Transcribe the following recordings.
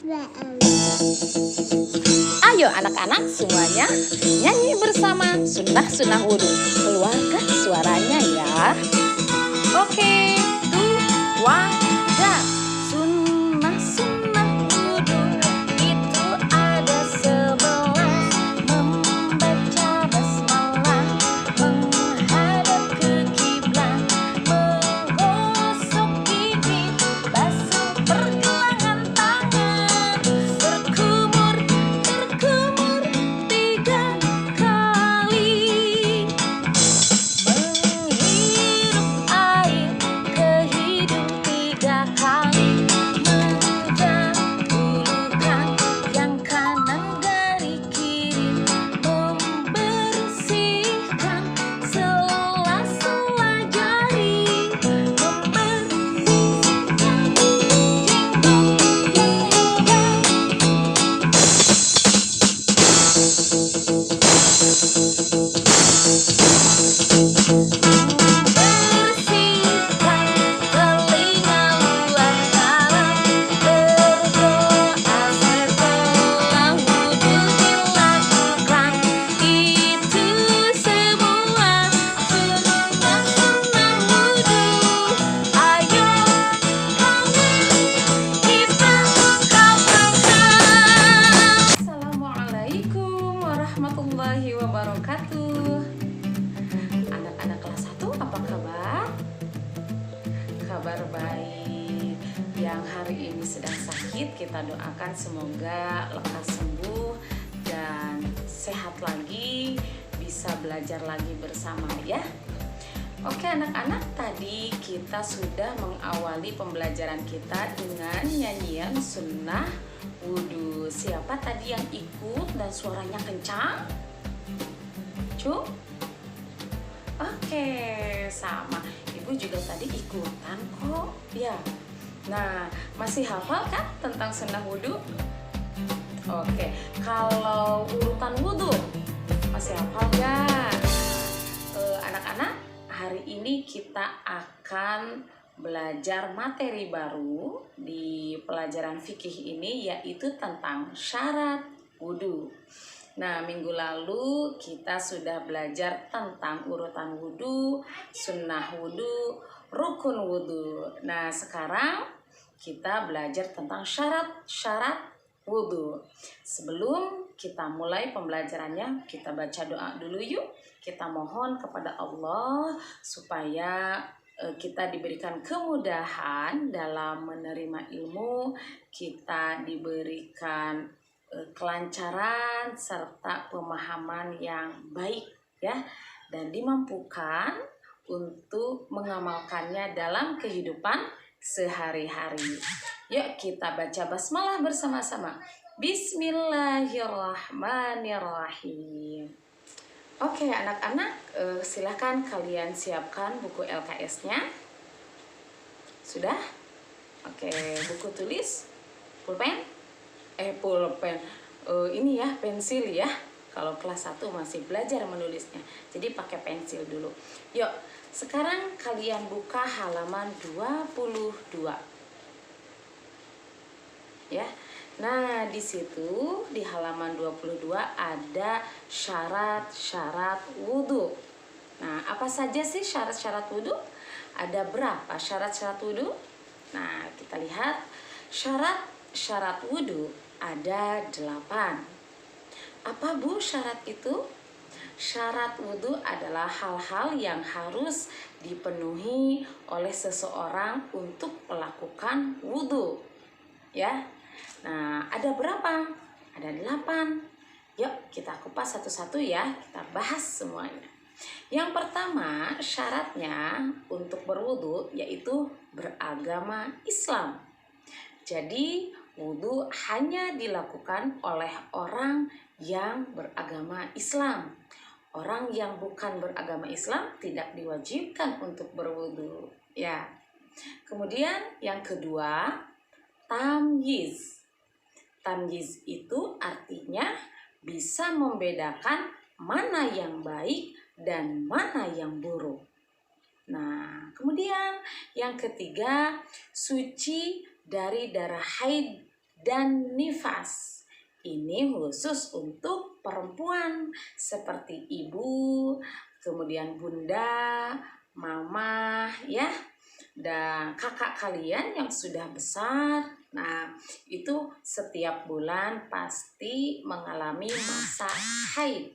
Ayo anak-anak semuanya nyanyi bersama sunnah-sunnah wudhu. Keluarkan suaranya ya. Oke, 2, 1. Sunnah-sunnah wudhu itu ada 11. Membaca basmalah, menghadap ke kiblat, menggosok gigi, basuh pergelangan tangan, berkumur 3 kali, menghirup air ke hidung 3 kali, mendahulukan yang kanan dari kiri, membersihkan sela-sela jari, membersihkan jenggot yang lebar. Membersihkan telinga luar dalam, berdoa setelah wudhu dilakukan. Itu semua sunnah-sunnah wudhu. Ayo kita amalkan. Assalamualaikum warahmatullahi wabarakatuh. Anak-anak kelas 1 apa kabar? Kabar baik. Yang hari ini sedang sakit, kita doakan semoga lekas sembuh dan sehat lagi, bisa belajar lagi bersama ya. Oke anak-anak, tadi kita sudah mengawali pembelajaran kita dengan nyanyian sunnah wudhu. Siapa tadi yang ikut dan suaranya kencang? Cu? Oke, sama. Ibu juga tadi ikutan kok. Ya. Nah, masih hafal kan tentang sunnah wudhu? Oke, kalau urutan wudhu masih hafal gak? Anak-anak, hari ini kita akan belajar materi baru di pelajaran fikih ini, yaitu tentang syarat wudhu. Nah, minggu lalu kita sudah belajar tentang urutan wudhu, sunnah wudhu, rukun wudhu. Nah, sekarang kita belajar tentang syarat-syarat wudhu. Sebelum kita mulai pembelajarannya, kita baca doa dulu yuk. Kita mohon kepada Allah supaya kita diberikan kemudahan dalam menerima ilmu, kita diberikan kelancaran serta pemahaman yang baik ya, dan dimampukan untuk mengamalkannya dalam kehidupan sehari-hari. Yuk kita baca basmalah bersama-sama. Bismillahirrahmanirrahim. Oke anak-anak, silahkan kalian siapkan buku LKS-nya. Sudah? Oke, buku tulis, pulpen, ini ya, pensil ya. Kalau kelas 1 masih belajar menulisnya, jadi pakai pensil dulu. Yuk, sekarang kalian buka halaman 22. Ya. Nah, di situ di halaman 22 ada syarat-syarat wudhu. Nah, apa saja sih syarat-syarat wudhu? Ada berapa syarat-syarat wudhu? Nah, kita lihat syarat-syarat wudhu ada 8. Apa Bu syarat itu? Syarat wudhu adalah hal-hal yang harus dipenuhi oleh seseorang untuk melakukan wudhu. Ya. Nah, ada berapa? Ada 8. Yuk, kita kupas satu-satu ya. Kita bahas semuanya. Yang pertama, syaratnya untuk berwudhu yaitu beragama Islam. Jadi, wudhu hanya dilakukan oleh orang yang beragama Islam. Orang yang bukan beragama Islam tidak diwajibkan untuk berwudhu. Ya. Kemudian yang kedua, tamyiz. Tamyiz itu artinya bisa membedakan mana yang baik dan mana yang buruk. Nah, kemudian yang ketiga, suci dari darah haid dan nifas. Ini khusus untuk perempuan seperti ibu, kemudian bunda, mama ya, dan kakak kalian yang sudah besar. Nah, itu setiap bulan pasti mengalami masa haid.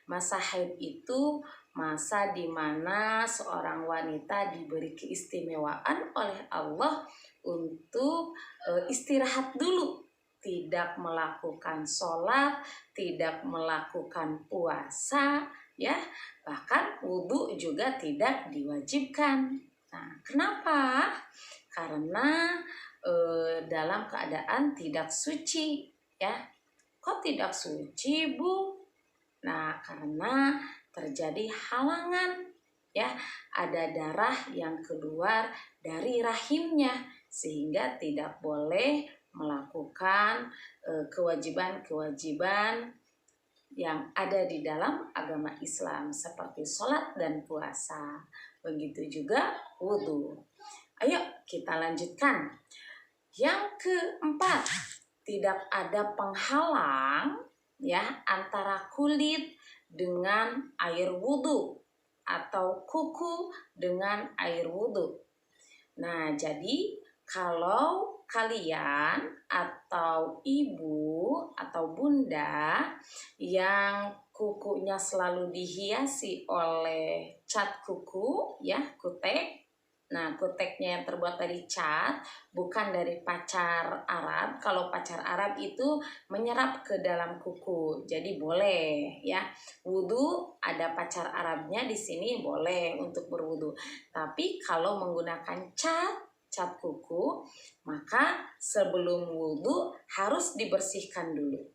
Masa haid itu masa di mana seorang wanita diberi keistimewaan oleh Allah untuk istirahat dulu, tidak melakukan sholat, tidak melakukan puasa, ya, bahkan wudhu juga tidak diwajibkan. Nah, kenapa? Karena dalam keadaan tidak suci, ya. Kok tidak suci, Bu? Nah, karena terjadi halangan, ya, ada darah yang keluar dari rahimnya sehingga tidak boleh melakukan kewajiban-kewajiban yang ada di dalam agama Islam seperti sholat dan puasa. Begitu juga wudhu. Ayo kita lanjutkan. Yang keempat, tidak ada penghalang ya antara kulit dengan air wudhu atau kuku dengan air wudhu. Nah, jadi kalau kalian atau ibu atau bunda yang kukunya selalu dihiasi oleh cat kuku, ya, kutek. Nah, kuteknya yang terbuat dari cat, bukan dari pacar Arab. Kalau pacar Arab itu menyerap ke dalam kuku, jadi boleh ya. Wudhu ada pacar Arabnya di sini boleh untuk berwudhu. Tapi kalau menggunakan cat kuku, maka sebelum wudhu harus dibersihkan dulu.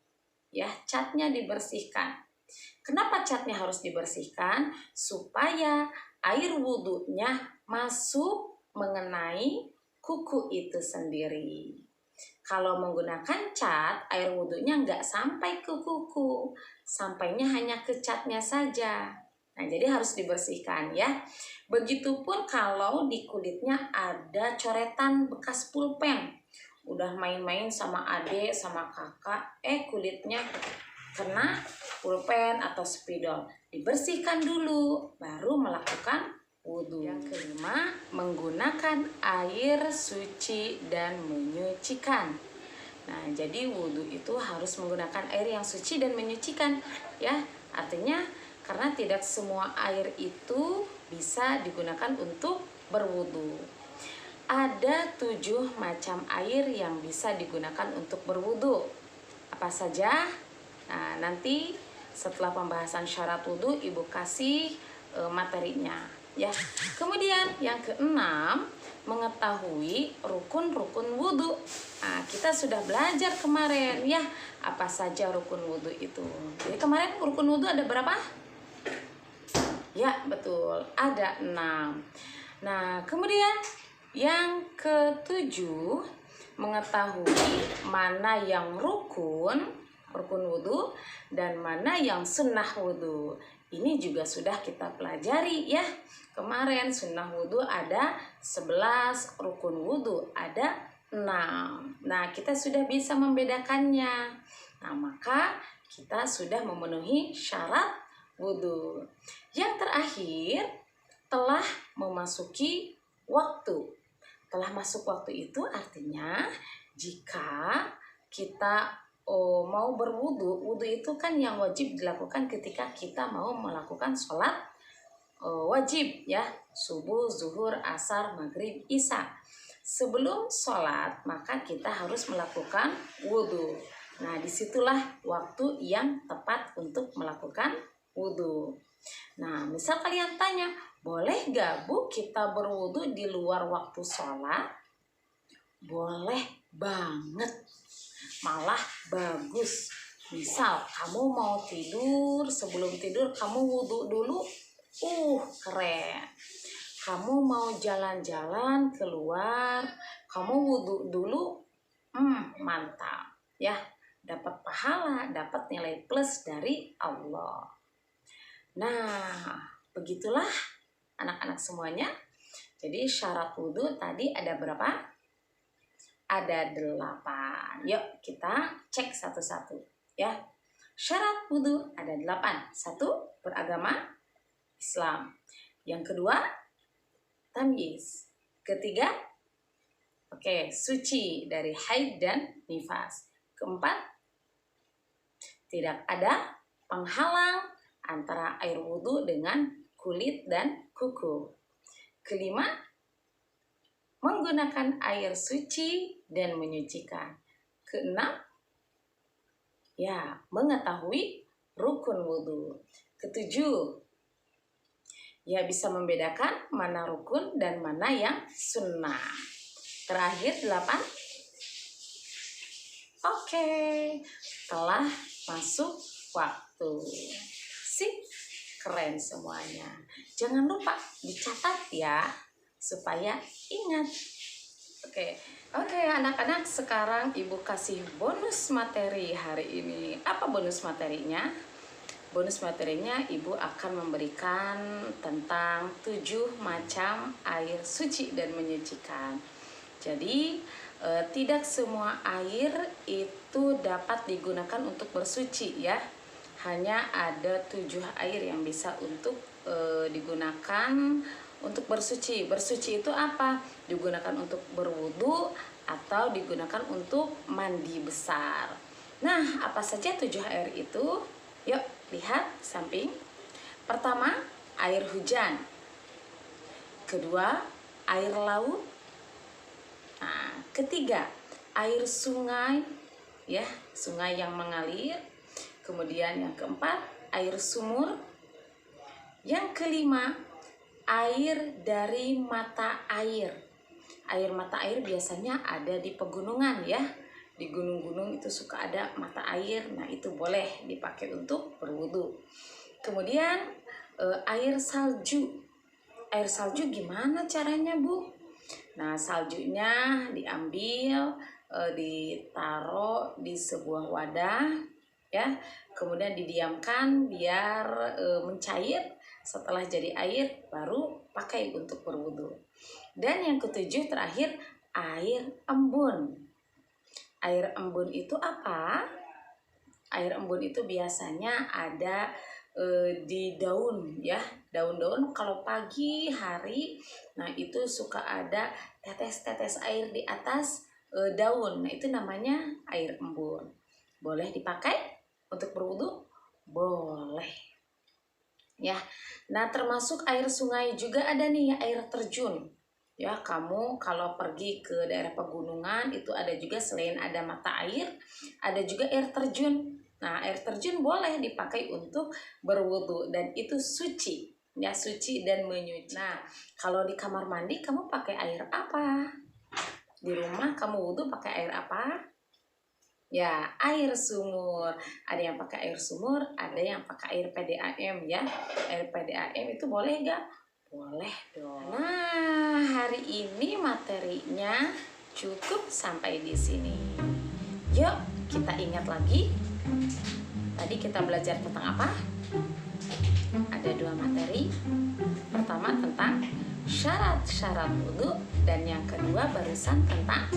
Ya, catnya dibersihkan. Kenapa catnya harus dibersihkan? Supaya air wudhunya masuk mengenai kuku itu sendiri. Kalau menggunakan cat, air wudhunya nggak sampai ke kuku, sampainya hanya ke catnya saja. Nah, jadi harus dibersihkan ya. Begitupun kalau di kulitnya ada coretan bekas pulpen. Udah main-main sama adik, sama kakak, kulitnya kena pulpen atau spidol. Dibersihkan dulu, baru melakukan wudhu. Yang kelima, menggunakan air suci dan menyucikan. Nah, jadi wudhu itu harus menggunakan air yang suci dan menyucikan, ya. Artinya karena tidak semua air itu bisa digunakan untuk berwudhu. Ada 7 macam air yang bisa digunakan untuk berwudhu. Apa saja? Nah, nanti setelah pembahasan syarat wudhu, Ibu kasih materinya. Ya. Kemudian yang keenam, mengetahui rukun-rukun wudhu. Nah, kita sudah belajar kemarin ya, apa saja rukun wudhu itu. Jadi kemarin rukun wudhu ada berapa? Ya, betul, ada 6. Nah, kemudian yang ketujuh, mengetahui mana yang rukun wudhu dan mana yang sunnah wudhu. Ini juga sudah kita pelajari ya. Kemarin sunnah wudhu ada 11, rukun wudhu ada 6. Nah, kita sudah bisa membedakannya. Nah, maka kita sudah memenuhi syarat wudhu. Yang terakhir, telah memasuki waktu. Telah masuk waktu itu artinya jika kita mau berwudhu, wudhu itu kan yang wajib dilakukan ketika kita mau melakukan sholat wajib ya, subuh, zuhur, asar, maghrib, isya. Sebelum sholat maka kita harus melakukan wudhu. Nah, disitulah waktu yang tepat untuk melakukan wudhu. Nah, misal kalian tanya, boleh gak Bu kita berwudhu di luar waktu sholat? Boleh banget, malah bagus. Misal kamu mau tidur, sebelum tidur kamu wudhu dulu, keren. Kamu mau jalan-jalan keluar, kamu wudhu dulu, mantap ya. Dapat pahala, dapat nilai plus dari Allah. Nah, begitulah anak-anak semuanya. Jadi syarat wudhu tadi ada berapa? ada 8. Yuk kita cek satu-satu ya. Syarat wudhu ada 8. 1, beragama Islam. Yang kedua, tamyiz. Ketiga, suci dari haid dan nifas. Keempat, tidak ada penghalang antara air wudhu dengan kulit dan kuku. Kelima, menggunakan air suci dan menyucikan. Keenam, mengetahui rukun wudhu. Ketujuh, bisa membedakan mana rukun dan mana yang sunnah. Terakhir 8. Telah masuk waktu. Sip, keren semuanya. Jangan lupa dicatat ya, supaya ingat. Oke anak-anak, sekarang Ibu kasih bonus materi hari ini. Apa bonus materinya? Bonus materinya Ibu akan memberikan tentang 7 macam air suci dan menyucikan. Jadi tidak semua air itu dapat digunakan untuk bersuci ya. Hanya ada 7 air yang bisa untuk digunakan untuk bersuci. Bersuci itu apa? Digunakan untuk berwudu atau digunakan untuk mandi besar. Nah, apa saja 7 air itu? Yuk, lihat samping. Pertama, air hujan. Kedua, air laut. Nah, ketiga, air sungai, ya, sungai yang mengalir. Kemudian yang keempat, air sumur. Yang kelima, air dari mata air. Air mata air biasanya ada di pegunungan ya. Di gunung-gunung itu suka ada mata air. Nah, itu boleh dipakai untuk berwudu. Kemudian air salju. Air salju gimana caranya, Bu? Nah, saljunya diambil, ditaruh di sebuah wadah ya. Kemudian didiamkan biar mencair. Setelah jadi air baru pakai untuk berwudu. Dan yang ketujuh terakhir, air embun. Air embun itu apa? Air embun itu biasanya ada di daun ya. Daun-daun kalau pagi hari, nah itu suka ada tetes-tetes air di atas daun. Nah, itu namanya air embun. Boleh dipakai untuk berwudu? Boleh. Ya, nah termasuk air sungai juga ada nih, air terjun. Ya, kamu kalau pergi ke daerah pegunungan itu ada juga, selain ada mata air, ada juga air terjun. Nah, air terjun boleh dipakai untuk berwudu dan itu suci. Ya, suci dan menyuci. Nah, kalau di kamar mandi kamu pakai air apa? Di rumah kamu wudu pakai air apa? Ya, air sumur. Ada yang pakai air sumur, ada yang pakai air PDAM ya. Air PDAM itu boleh nggak? Boleh dong. Nah, hari ini materinya cukup sampai di sini. Yuk, kita ingat lagi. Tadi kita belajar tentang apa? Ada 2 materi. Pertama tentang syarat-syarat wudu, dan yang kedua barusan tentang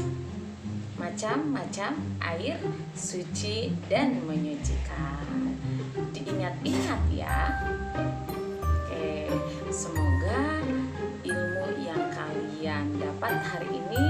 macam-macam air suci dan menyucikan. Diingat-ingat ya. Semoga ilmu yang kalian dapat hari ini